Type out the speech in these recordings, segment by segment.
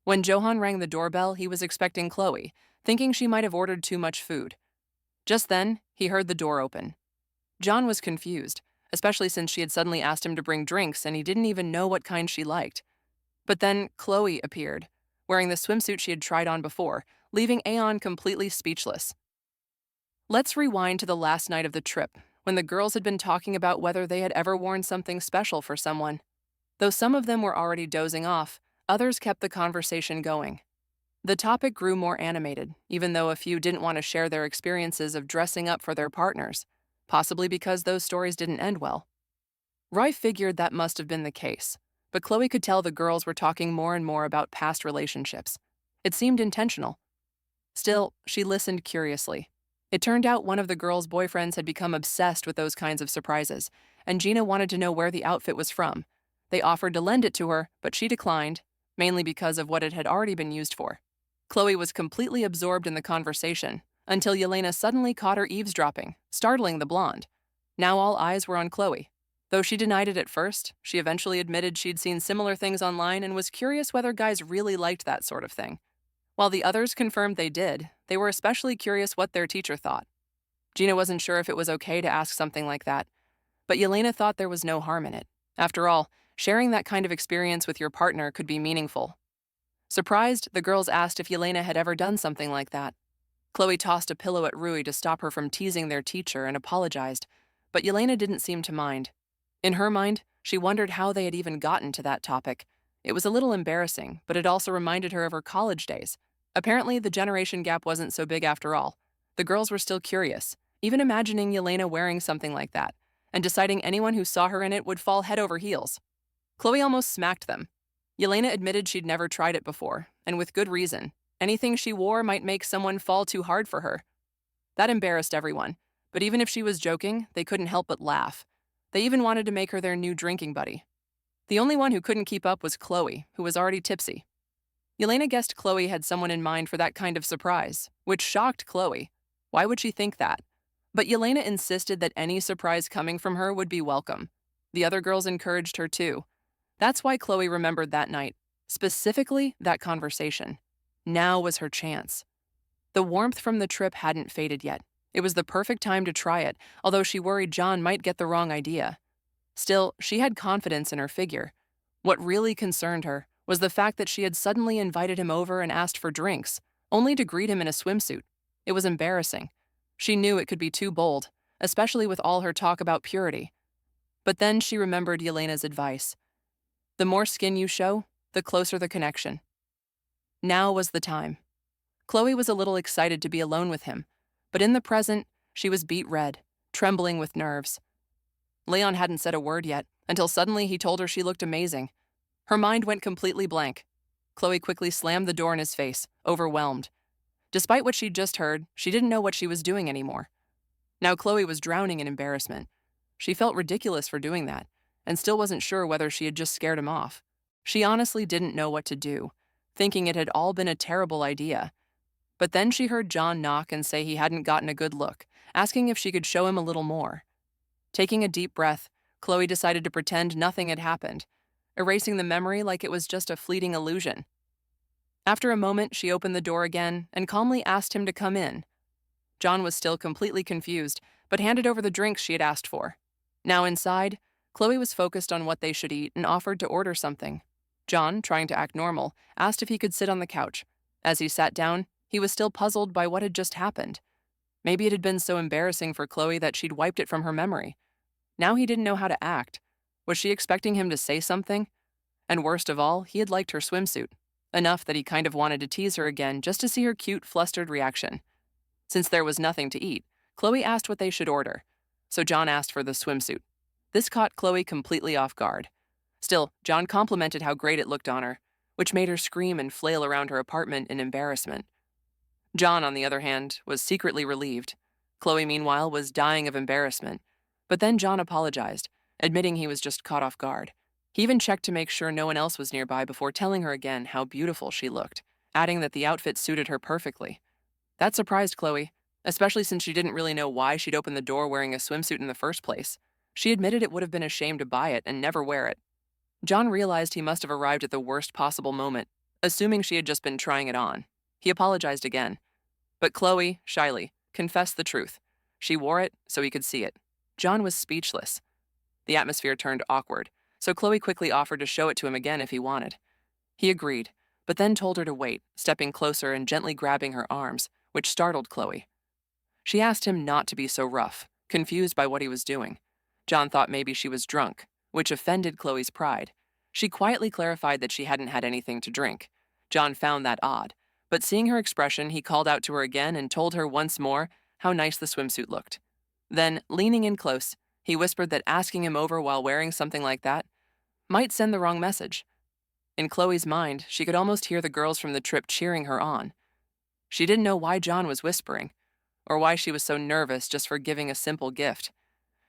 When Johan rang the doorbell, he was expecting Chloe, thinking she might have ordered too much food. Just then, he heard the door open. John was confused, especially since she had suddenly asked him to bring drinks and he didn't even know what kind she liked. But then Chloe appeared, wearing the swimsuit she had tried on before, leaving Aeon completely speechless. Let's rewind to the last night of the trip, when the girls had been talking about whether they had ever worn something special for someone. Though some of them were already dozing off, others kept the conversation going. The topic grew more animated, even though a few didn't want to share their experiences of dressing up for their partners, possibly because those stories didn't end well. Roy figured that must have been the case, but Chloe could tell the girls were talking more and more about past relationships. It seemed intentional. Still, she listened curiously. It turned out one of the girls' boyfriends had become obsessed with those kinds of surprises, and Gina wanted to know where the outfit was from. They offered to lend it to her, but she declined, mainly because of what it had already been used for. Chloe was completely absorbed in the conversation, until Yelena suddenly caught her eavesdropping, startling the blonde. Now all eyes were on Chloe. Though she denied it at first, she eventually admitted she'd seen similar things online and was curious whether guys really liked that sort of thing. While the others confirmed they did, they were especially curious what their teacher thought. Gina wasn't sure if it was okay to ask something like that, but Yelena thought there was no harm in it. After all, sharing that kind of experience with your partner could be meaningful. Surprised, the girls asked if Yelena had ever done something like that. Chloe tossed a pillow at Rui to stop her from teasing their teacher and apologized, but Yelena didn't seem to mind. In her mind, she wondered how they had even gotten to that topic. It was a little embarrassing, but it also reminded her of her college days. Apparently, the generation gap wasn't so big after all. The girls were still curious, even imagining Yelena wearing something like that, and deciding anyone who saw her in it would fall head over heels. Chloe almost smacked them. Yelena admitted she'd never tried it before, and with good reason. Anything she wore might make someone fall too hard for her. That embarrassed everyone, but even if she was joking, they couldn't help but laugh. They even wanted to make her their new drinking buddy. The only one who couldn't keep up was Chloe, who was already tipsy. Yelena guessed Chloe had someone in mind for that kind of surprise, which shocked Chloe. Why would she think that? But Yelena insisted that any surprise coming from her would be welcome. The other girls encouraged her too. That's why Chloe remembered that night, specifically that conversation. Now was her chance. The warmth from the trip hadn't faded yet. It was the perfect time to try it, although she worried John might get the wrong idea. Still, she had confidence in her figure. What really concerned her was the fact that she had suddenly invited him over and asked for drinks, only to greet him in a swimsuit. It was embarrassing. She knew it could be too bold, especially with all her talk about purity. But then she remembered Yelena's advice. The more skin you show, the closer the connection. Now was the time. Chloe was a little excited to be alone with him, but in the present, she was beet red, trembling with nerves. Leon hadn't said a word yet, until suddenly he told her she looked amazing. Her mind went completely blank. Chloe quickly slammed the door in his face, overwhelmed. Despite what she'd just heard, she didn't know what she was doing anymore. Now Chloe was drowning in embarrassment. She felt ridiculous for doing that, and still wasn't sure whether she had just scared him off. She honestly didn't know what to do, thinking it had all been a terrible idea. But then she heard John knock and say he hadn't gotten a good look, asking if she could show him a little more. Taking a deep breath, Chloe decided to pretend nothing had happened, erasing the memory like it was just a fleeting illusion. After a moment, she opened the door again and calmly asked him to come in. John was still completely confused, but handed over the drinks she had asked for. Now inside, Chloe was focused on what they should eat and offered to order something. John, trying to act normal, asked if he could sit on the couch. As he sat down, he was still puzzled by what had just happened. Maybe it had been so embarrassing for Chloe that she'd wiped it from her memory. Now he didn't know how to act. Was she expecting him to say something? And worst of all, he had liked her swimsuit, enough that he kind of wanted to tease her again just to see her cute, flustered reaction. Since there was nothing to eat, Chloe asked what they should order, so John asked for the swimsuit. This caught Chloe completely off guard. Still, John complimented how great it looked on her, which made her scream and flail around her apartment in embarrassment. John, on the other hand, was secretly relieved. Chloe, meanwhile, was dying of embarrassment. But then John apologized, admitting he was just caught off guard. He even checked to make sure no one else was nearby before telling her again how beautiful she looked, adding that the outfit suited her perfectly. That surprised Chloe, especially since she didn't really know why she'd opened the door wearing a swimsuit in the first place. She admitted it would have been a shame to buy it and never wear it. John realized he must have arrived at the worst possible moment, assuming she had just been trying it on. He apologized again, but Chloe, shyly, confessed the truth. She wore it so he could see it. John was speechless. The atmosphere turned awkward, so Chloe quickly offered to show it to him again if he wanted. He agreed, but then told her to wait, stepping closer and gently grabbing her arms, which startled Chloe. She asked him not to be so rough, confused by what he was doing. John thought maybe she was drunk, which offended Chloe's pride. She quietly clarified that she hadn't had anything to drink. John found that odd, but seeing her expression, he called out to her again and told her once more how nice the swimsuit looked. Then, leaning in close, he whispered that asking him over while wearing something like that might send the wrong message. In Chloe's mind, she could almost hear the girls from the trip cheering her on. She didn't know why John was whispering, or why she was so nervous just for giving a simple gift.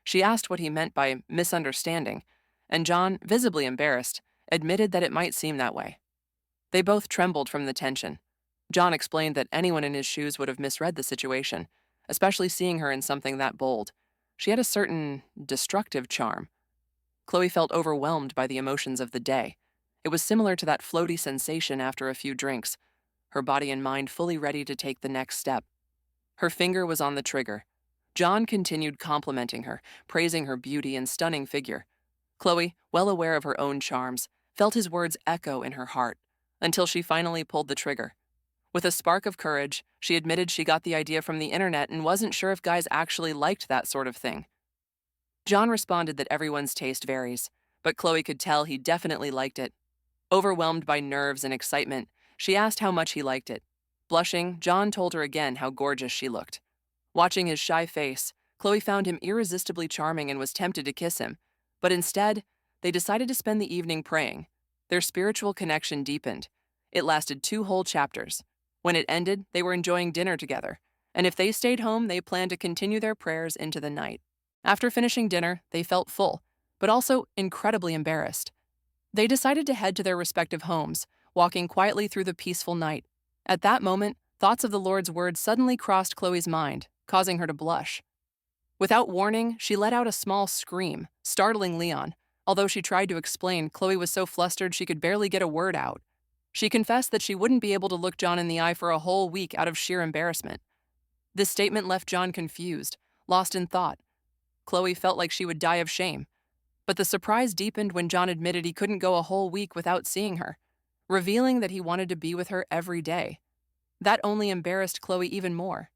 She asked what he meant by misunderstanding, and John, visibly embarrassed, admitted that it might seem that way. They both trembled from the tension. John explained that anyone in his shoes would have misread the situation, especially seeing her in something that bold. She had a certain destructive charm. Chloe felt overwhelmed by the emotions of the day. It was similar to that floaty sensation after a few drinks, her body and mind fully ready to take the next step. Her finger was on the trigger. John continued complimenting her, praising her beauty and stunning figure. Chloe, well aware of her own charms, felt his words echo in her heart, until she finally pulled the trigger. With a spark of courage, she admitted she got the idea from the internet and wasn't sure if guys actually liked that sort of thing. John responded that everyone's taste varies, but Chloe could tell he definitely liked it. Overwhelmed by nerves and excitement, she asked how much he liked it. Blushing, John told her again how gorgeous she looked. Watching his shy face, Chloe found him irresistibly charming and was tempted to kiss him. But instead, they decided to spend the evening praying. Their spiritual connection deepened. It lasted 2 whole chapters. When it ended, they were enjoying dinner together, and if they stayed home, they planned to continue their prayers into the night. After finishing dinner, they felt full, but also incredibly embarrassed. They decided to head to their respective homes, walking quietly through the peaceful night. At that moment, thoughts of the Lord's words suddenly crossed Chloe's mind, causing her to blush. Without warning, she let out a small scream, startling Leon. Although she tried to explain, Chloe was so flustered she could barely get a word out. She confessed that she wouldn't be able to look John in the eye for a whole week out of sheer embarrassment. This statement left John confused, lost in thought. Chloe felt like she would die of shame. But the surprise deepened when John admitted he couldn't go a whole week without seeing her, revealing that he wanted to be with her every day. That only embarrassed Chloe even more.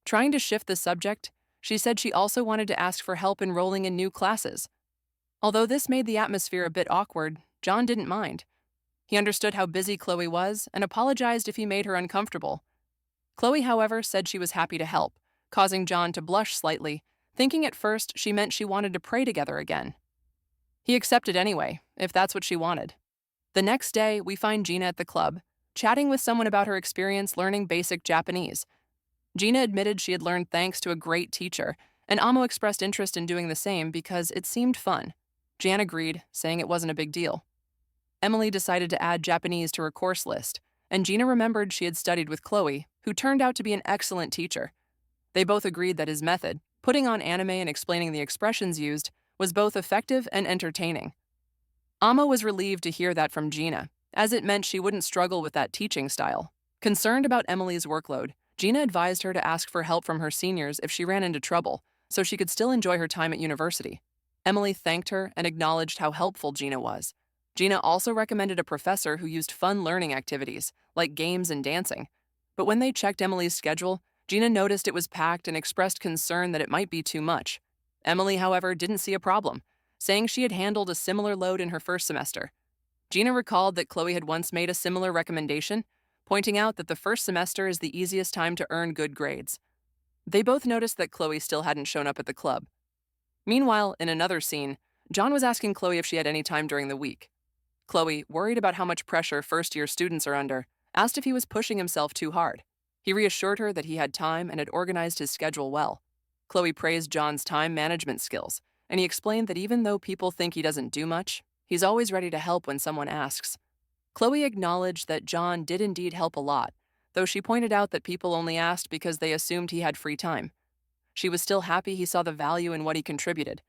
Trying to shift the subject, she said she also wanted to ask for help enrolling in new classes. Although this made the atmosphere a bit awkward, John didn't mind. He understood how busy Chloe was and apologized if he made her uncomfortable. Chloe, however, said she was happy to help, causing John to blush slightly, thinking at first she meant she wanted to pray together again. He accepted anyway, if that's what she wanted. The next day, we find Gina at the club, chatting with someone about her experience learning basic Japanese. Gina admitted she had learned thanks to a great teacher, and Amo expressed interest in doing the same because it seemed fun. Jan agreed, saying it wasn't a big deal. Emily decided to add Japanese to her course list, and Gina remembered she had studied with Chloe, who turned out to be an excellent teacher. They both agreed that his method, putting on anime and explaining the expressions used, was both effective and entertaining. Amo was relieved to hear that from Gina, as it meant she wouldn't struggle with that teaching style. Concerned about Emily's workload, Gina advised her to ask for help from her seniors if she ran into trouble, so she could still enjoy her time at university. Emily thanked her and acknowledged how helpful Gina was. Gina also recommended a professor who used fun learning activities, like games and dancing. But when they checked Emily's schedule, Gina noticed it was packed and expressed concern that it might be too much. Emily, however, didn't see a problem, saying she had handled a similar load in her first semester. Gina recalled that Chloe had once made a similar recommendation, pointing out that the first semester is the easiest time to earn good grades. They both noticed that Chloe still hadn't shown up at the club. Meanwhile, in another scene, John was asking Chloe if she had any time during the week. Chloe, worried about how much pressure first-year students are under, asked if he was pushing himself too hard. He reassured her that he had time and had organized his schedule well. Chloe praised John's time management skills, and he explained that even though people think he doesn't do much, he's always ready to help when someone asks. Chloe acknowledged that John did indeed help a lot, though she pointed out that people only asked because they assumed he had free time. She was still happy he saw the value in what he contributed.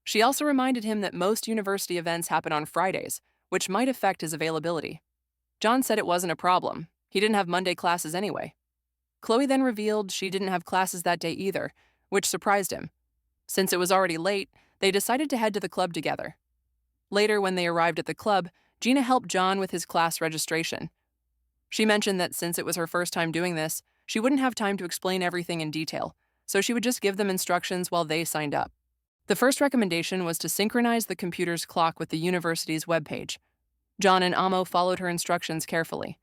She also reminded him that most university events happen on Fridays, which might affect his availability. John said it wasn't a problem. He didn't have Monday classes anyway. Chloe then revealed she didn't have classes that day either, which surprised him. Since it was already late, they decided to head to the club together. Later, when they arrived at the club, Gina helped John with his class registration. She mentioned that since it was her first time doing this, she wouldn't have time to explain everything in detail, so she would just give them instructions while they signed up. The first recommendation was to synchronize the computer's clock with the university's webpage. John and Amo followed her instructions carefully.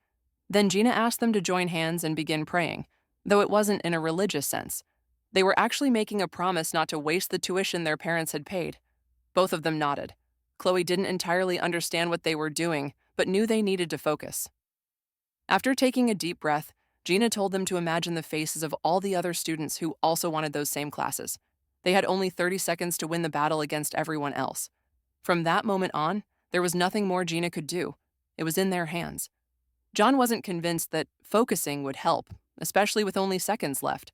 Then Gina asked them to join hands and begin praying, though it wasn't in a religious sense. They were actually making a promise not to waste the tuition their parents had paid. Both of them nodded. Chloe didn't entirely understand what they were doing, but knew they needed to focus. After taking a deep breath, Gina told them to imagine the faces of all the other students who also wanted those same classes. They had only 30 seconds to win the battle against everyone else. From that moment on, there was nothing more Gina could do. It was in their hands. John wasn't convinced that focusing would help, especially with only seconds left.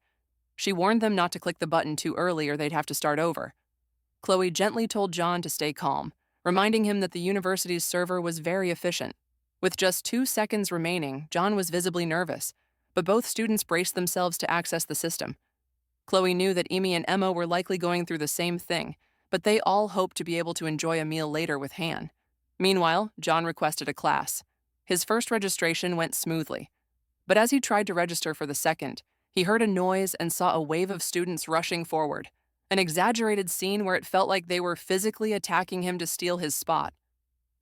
She warned them not to click the button too early or they'd have to start over. Chloe gently told John to stay calm, reminding him that the university's server was very efficient. With just 2 seconds remaining, John was visibly nervous, but both students braced themselves to access the system. Chloe knew that Amy and Emma were likely going through the same thing, but they all hoped to be able to enjoy a meal later with Han. Meanwhile, John requested a class. His first registration went smoothly, but as he tried to register for the second, he heard a noise and saw a wave of students rushing forward, an exaggerated scene where it felt like they were physically attacking him to steal his spot.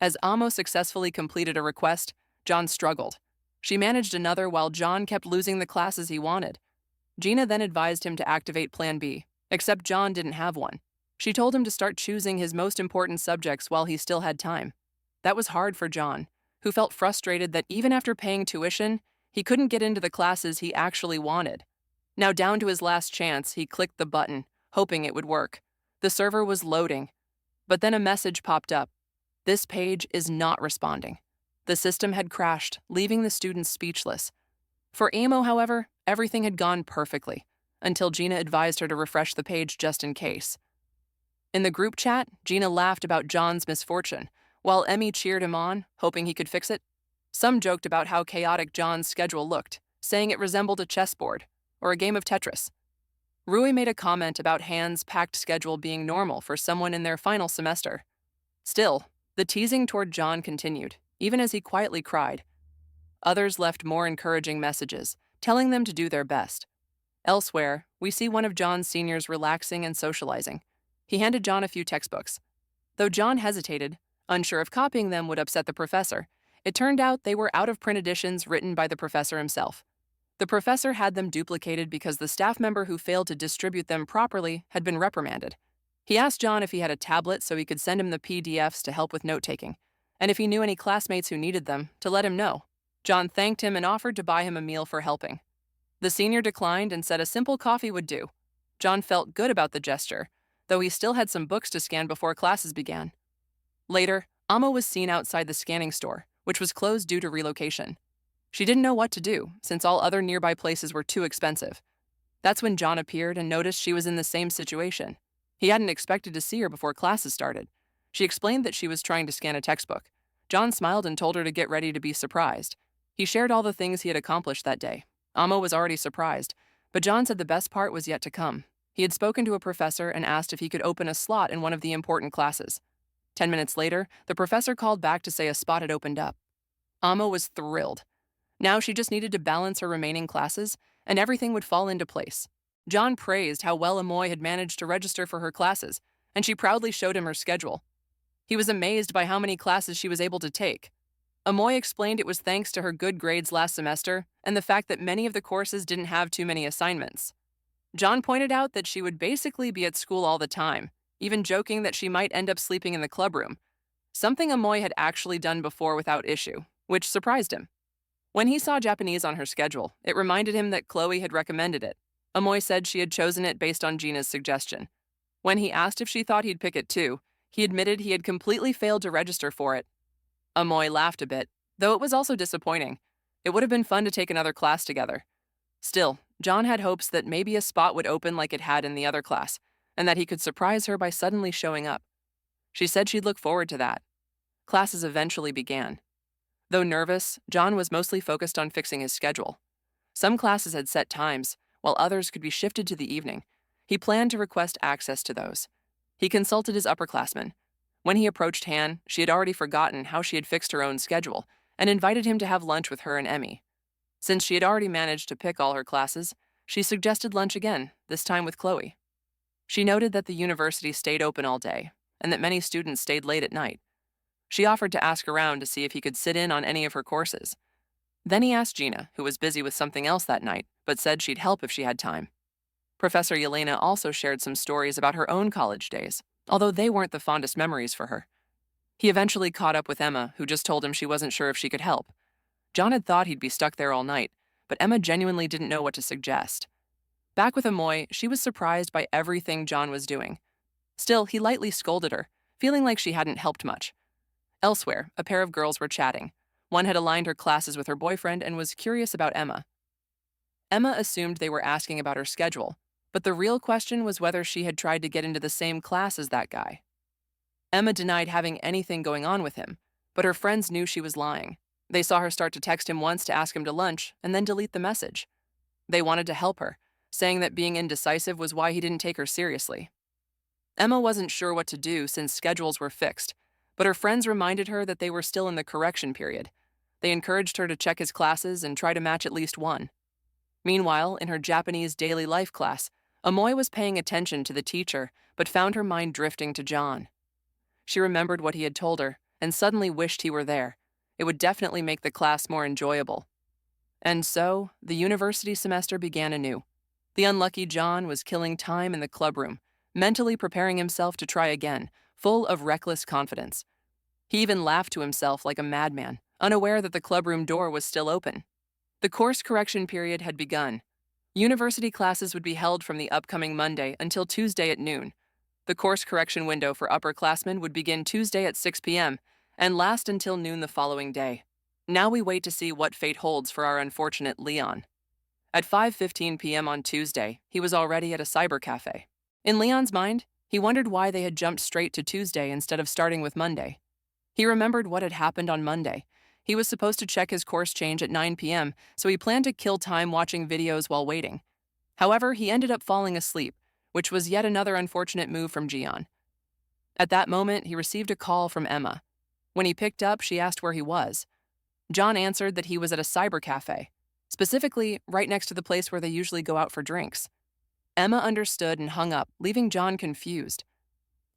As Amo successfully completed a request, John struggled. She managed another while John kept losing the classes he wanted. Gina then advised him to activate Plan B, except John didn't have one. She told him to start choosing his most important subjects while he still had time. That was hard for John, who felt frustrated that even after paying tuition, he couldn't get into the classes he actually wanted. Now down to his last chance, he clicked the button, hoping it would work. The server was loading, but then a message popped up. This page is not responding. The system had crashed, leaving the students speechless. For Amo, however, everything had gone perfectly, until Gina advised her to refresh the page just in case. In the group chat, Gina laughed about John's misfortune, while Emmy cheered him on, hoping he could fix it. Some joked about how chaotic John's schedule looked, saying it resembled a chessboard or a game of Tetris. Rui made a comment about Han's packed schedule being normal for someone in their final semester. Still, the teasing toward John continued, even as he quietly cried. Others left more encouraging messages, telling them to do their best. Elsewhere, we see one of John's seniors relaxing and socializing. He handed John a few textbooks. Though John hesitated, unsure if copying them would upset the professor, it turned out they were out-of-print editions written by the professor himself. The professor had them duplicated because the staff member who failed to distribute them properly had been reprimanded. He asked John if he had a tablet so he could send him the PDFs to help with note-taking, and if he knew any classmates who needed them, to let him know. John thanked him and offered to buy him a meal for helping. The senior declined and said a simple coffee would do. John felt good about the gesture, though he still had some books to scan before classes began. Later, Amo was seen outside the scanning store, which was closed due to relocation. She didn't know what to do, since all other nearby places were too expensive. That's when John appeared and noticed she was in the same situation. He hadn't expected to see her before classes started. She explained that she was trying to scan a textbook. John smiled and told her to get ready to be surprised. He shared all the things he had accomplished that day. Amo was already surprised, but John said the best part was yet to come. He had spoken to a professor and asked if he could open a slot in one of the important classes. 10 minutes later, the professor called back to say a spot had opened up. Amo was thrilled. Now she just needed to balance her remaining classes, and everything would fall into place. John praised how well Amoy had managed to register for her classes, and she proudly showed him her schedule. He was amazed by how many classes she was able to take. Amoy explained it was thanks to her good grades last semester and the fact that many of the courses didn't have too many assignments. John pointed out that she would basically be at school all the time, even joking that she might end up sleeping in the clubroom, something Amoy had actually done before without issue, which surprised him. When he saw Japanese on her schedule, it reminded him that Chloe had recommended it. Amoy said she had chosen it based on Gina's suggestion. When he asked if she thought he'd pick it too, he admitted he had completely failed to register for it. Amoy laughed a bit, though it was also disappointing. It would have been fun to take another class together. Still, John had hopes that maybe a spot would open like it had in the other class, and that he could surprise her by suddenly showing up. She said she'd look forward to that. Classes eventually began. Though nervous, John was mostly focused on fixing his schedule. Some classes had set times, while others could be shifted to the evening. He planned to request access to those. He consulted his upperclassmen. When he approached Han, she had already forgotten how she had fixed her own schedule and invited him to have lunch with her and Emmy. Since she had already managed to pick all her classes, she suggested lunch again, this time with Chloe. She noted that the university stayed open all day and that many students stayed late at night. She offered to ask around to see if he could sit in on any of her courses. Then he asked Gina, who was busy with something else that night, but said she'd help if she had time. Professor Yelena also shared some stories about her own college days, although they weren't the fondest memories for her. He eventually caught up with Emma, who just told him she wasn't sure if she could help. John had thought he'd be stuck there all night, but Emma genuinely didn't know what to suggest. Back with Amoy, she was surprised by everything John was doing. Still, he lightly scolded her, feeling like she hadn't helped much. Elsewhere, a pair of girls were chatting. One had aligned her classes with her boyfriend and was curious about Emma. Emma assumed they were asking about her schedule, but the real question was whether she had tried to get into the same class as that guy. Emma denied having anything going on with him, but her friends knew she was lying. They saw her start to text him once to ask him to lunch and then delete the message. They wanted to help her, saying that being indecisive was why he didn't take her seriously. Emma wasn't sure what to do since schedules were fixed, but her friends reminded her that they were still in the correction period. They encouraged her to check his classes and try to match at least one. Meanwhile, in her Japanese daily life class, Amoy was paying attention to the teacher, but found her mind drifting to John. She remembered what he had told her and suddenly wished he were there. It would definitely make the class more enjoyable. And so, the university semester began anew. The unlucky John was killing time in the clubroom, mentally preparing himself to try again, full of reckless confidence. He even laughed to himself like a madman, unaware that the clubroom door was still open. The course correction period had begun. University classes would be held from the upcoming Monday until Tuesday at noon. The course correction window for upperclassmen would begin Tuesday at 6 p.m. and last until noon the following day. Now we wait to see what fate holds for our unfortunate Leon. At 5:15 p.m. on Tuesday, he was already at a cyber cafe. In Leon's mind, he wondered why they had jumped straight to Tuesday instead of starting with Monday. He remembered what had happened on Monday. He was supposed to check his course change at 9 p.m., so he planned to kill time watching videos while waiting. However, he ended up falling asleep, which was yet another unfortunate move from Jeon. At that moment, he received a call from Emma. When he picked up, she asked where he was. John answered that he was at a cyber cafe, specifically right next to the place where they usually go out for drinks. Emma understood and hung up, leaving John confused.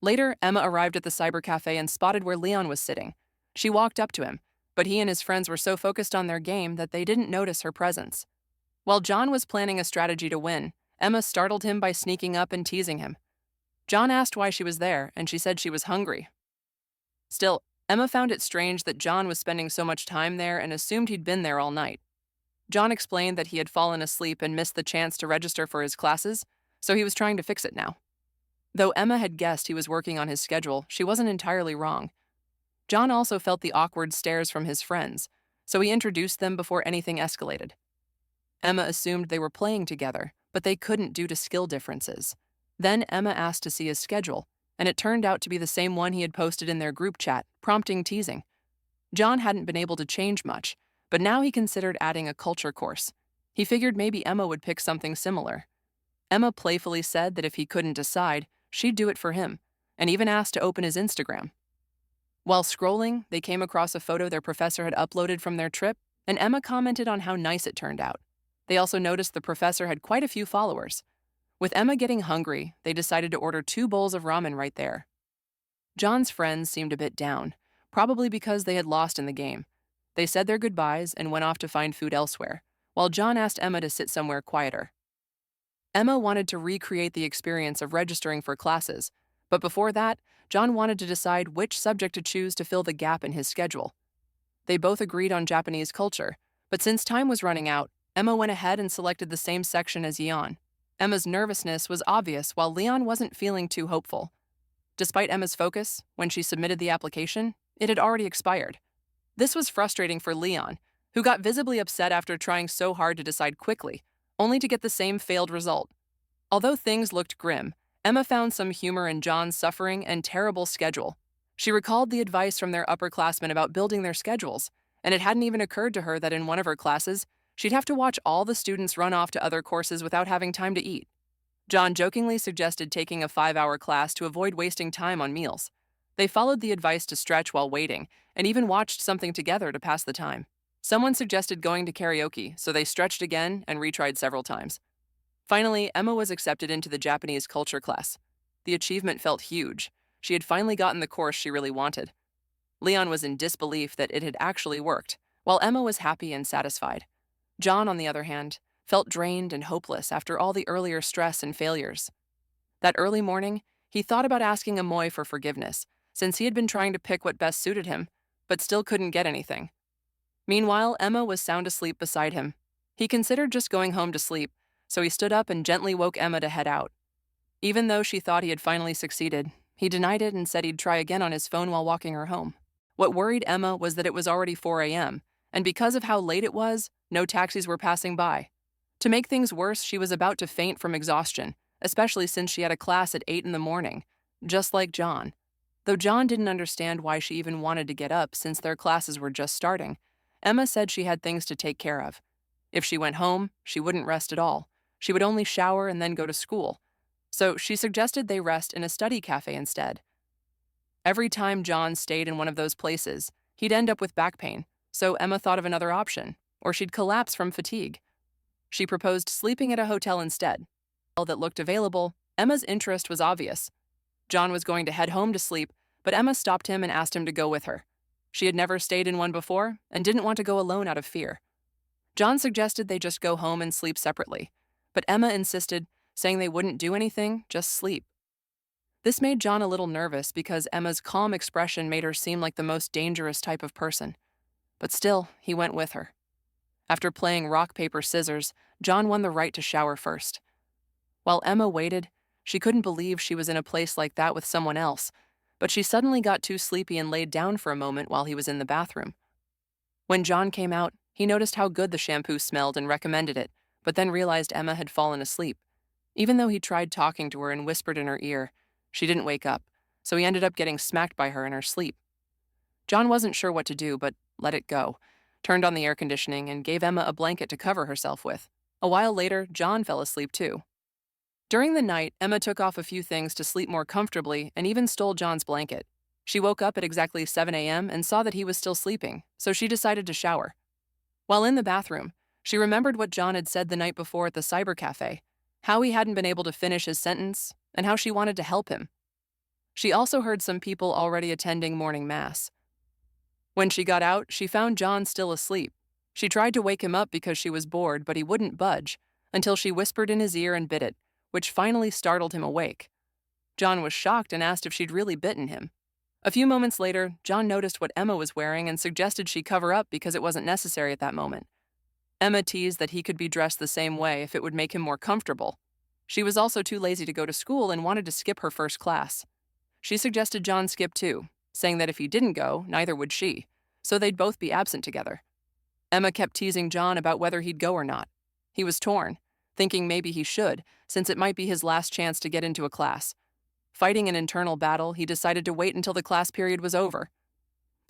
Later, Emma arrived at the cyber cafe and spotted where Leon was sitting. She walked up to him, but he and his friends were so focused on their game that they didn't notice her presence. While John was planning a strategy to win, Emma startled him by sneaking up and teasing him. John asked why she was there, and she said she was hungry. Still, Emma found it strange that John was spending so much time there and assumed he'd been there all night. John explained that he had fallen asleep and missed the chance to register for his classes, so he was trying to fix it now. Though Emma had guessed he was working on his schedule, she wasn't entirely wrong. John also felt the awkward stares from his friends, so he introduced them before anything escalated. Emma assumed they were playing together, but they couldn't due to skill differences. Then Emma asked to see his schedule, and it turned out to be the same one he had posted in their group chat, prompting teasing. John hadn't been able to change much, but now he considered adding a culture course. He figured maybe Emma would pick something similar. Emma playfully said that if he couldn't decide, she'd do it for him, and even asked to open his Instagram. While scrolling, they came across a photo their professor had uploaded from their trip, and Emma commented on how nice it turned out. They also noticed the professor had quite a few followers. With Emma getting hungry, they decided to order 2 bowls of ramen right there. John's friends seemed a bit down, probably because they had lost in the game. They said their goodbyes and went off to find food elsewhere, while John asked Emma to sit somewhere quieter. Emma wanted to recreate the experience of registering for classes, but before that, John wanted to decide which subject to choose to fill the gap in his schedule. They both agreed on Japanese culture, but since time was running out, Emma went ahead and selected the same section as Yeon. Emma's nervousness was obvious while Leon wasn't feeling too hopeful. Despite Emma's focus, when she submitted the application, it had already expired. This was frustrating for Leon, who got visibly upset after trying so hard to decide quickly, only to get the same failed result. Although things looked grim, Emma found some humor in John's suffering and terrible schedule. She recalled the advice from their upperclassmen about building their schedules, And it hadn't even occurred to her that in one of her classes, she'd have to watch all the students run off to other courses without having time to eat. John jokingly suggested taking a 5-hour class to avoid wasting time on meals. They followed the advice to stretch while waiting, and even watched something together to pass the time. Someone suggested going to karaoke, so they stretched again and retried several times. Finally, Emma was accepted into the Japanese culture class. The achievement felt huge. She had finally gotten the course she really wanted. Leon was in disbelief that it had actually worked, while Emma was happy and satisfied. John, on the other hand, felt drained and hopeless after all the earlier stress and failures. That early morning, he thought about asking Amoy for forgiveness, since he had been trying to pick what best suited him, but still couldn't get anything. Meanwhile, Emma was sound asleep beside him. He considered just going home to sleep, so he stood up and gently woke Emma to head out. Even though she thought he had finally succeeded, he denied it and said he'd try again on his phone while walking her home. What worried Emma was that it was already 4 a.m., and because of how late it was, no taxis were passing by. To make things worse, she was about to faint from exhaustion, especially since she had a class at 8 in the morning, just like John. Though John didn't understand why she even wanted to get up since their classes were just starting, Emma said she had things to take care of. If she went home, she wouldn't rest at all. She would only shower and then go to school. So she suggested they rest in a study cafe instead. Every time John stayed in one of those places, he'd end up with back pain, so Emma thought of another option, or she'd collapse from fatigue. She proposed sleeping at a hotel instead. All that looked available, Emma's interest was obvious. John was going to head home to sleep, but Emma stopped him and asked him to go with her. She had never stayed in one before and didn't want to go alone out of fear. John suggested they just go home and sleep separately, but Emma insisted, saying they wouldn't do anything, just sleep. This made John a little nervous because Emma's calm expression made her seem like the most dangerous type of person. But still, he went with her. After playing rock, paper, scissors, John won the right to shower first. While Emma waited, she couldn't believe she was in a place like that with someone else, but she suddenly got too sleepy and laid down for a moment while he was in the bathroom. When John came out, he noticed how good the shampoo smelled and recommended it, but then realized Emma had fallen asleep. Even though he tried talking to her and whispered in her ear, she didn't wake up, so he ended up getting smacked by her in her sleep. John wasn't sure what to do, but let it go, turned on the air conditioning, and gave Emma a blanket to cover herself with. A while later, John fell asleep too. During the night, Emma took off a few things to sleep more comfortably and even stole John's blanket. She woke up at exactly 7 a.m. and saw that he was still sleeping, so she decided to shower. While in the bathroom, she remembered what John had said the night before at the cyber cafe, how he hadn't been able to finish his sentence, and how she wanted to help him. She also heard some people already attending morning mass. When she got out, she found John still asleep. She tried to wake him up because she was bored, but he wouldn't budge, until she whispered in his ear and bit it, which finally startled him awake. John was shocked and asked if she'd really bitten him. A few moments later, John noticed what Emma was wearing and suggested she cover up because it wasn't necessary at that moment. Emma teased that he could be dressed the same way if it would make him more comfortable. She was also too lazy to go to school and wanted to skip her first class. She suggested John skip too, saying that if he didn't go, neither would she, so they'd both be absent together. Emma kept teasing John about whether he'd go or not. He was torn, thinking maybe he should, since it might be his last chance to get into a class. Fighting an internal battle, he decided to wait until the class period was over.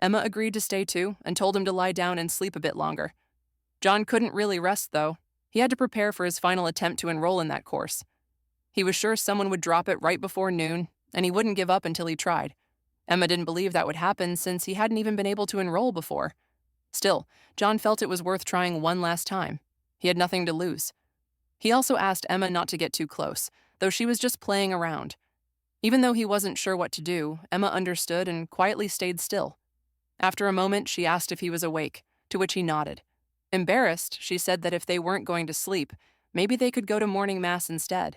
Emma agreed to stay too and told him to lie down and sleep a bit longer. John couldn't really rest, though. He had to prepare for his final attempt to enroll in that course. He was sure someone would drop it right before noon, and he wouldn't give up until he tried. Emma didn't believe that would happen since he hadn't even been able to enroll before. Still, John felt it was worth trying one last time. He had nothing to lose. He also asked Emma not to get too close, though she was just playing around. Even though he wasn't sure what to do, Emma understood and quietly stayed still. After a moment, she asked if he was awake, to which he nodded. Embarrassed, she said that if they weren't going to sleep, maybe they could go to morning mass instead.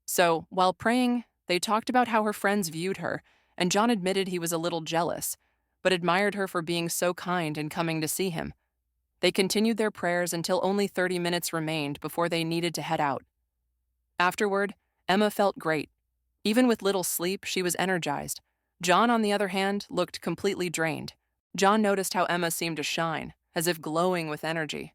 So, while praying, they talked about how her friends viewed her, and John admitted he was a little jealous, but admired her for being so kind and coming to see him. They continued their prayers until only 30 minutes remained before they needed to head out. Afterward, Emma felt great. Even with little sleep, she was energized. John, on the other hand, looked completely drained. John noticed how Emma seemed to shine, as if glowing with energy.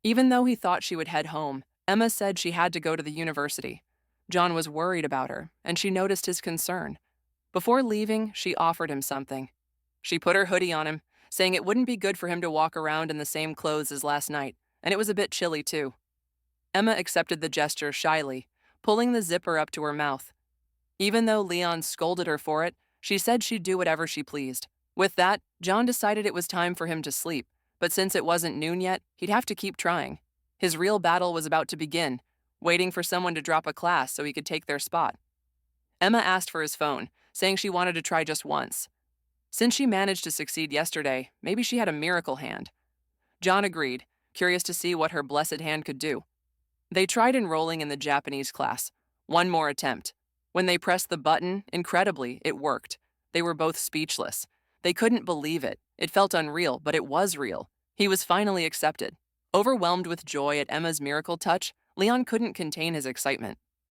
Even though he thought she would head home, Emma said she had to go to the university. John was worried about her, and she noticed his concern. Before leaving, she offered him something. She put her hoodie on him, saying it wouldn't be good for him to walk around in the same clothes as last night, and it was a bit chilly too. Emma accepted the gesture shyly, pulling the zipper up to her mouth. Even though Leon scolded her for it, she said she'd do whatever she pleased. With that, John decided it was time for him to sleep, but since it wasn't noon yet, he'd have to keep trying. His real battle was about to begin, waiting for someone to drop a class so he could take their spot. Emma asked for his phone, saying she wanted to try just once. Since she managed to succeed yesterday, maybe she had a miracle hand. John agreed, curious to see what her blessed hand could do. They tried enrolling in the Japanese class. One more attempt. When they pressed the button, incredibly, it worked. They were both speechless. They couldn't believe it. It felt unreal, but it was real. He was finally accepted. Overwhelmed with joy at Emma's miracle touch, Leon couldn't contain his excitement.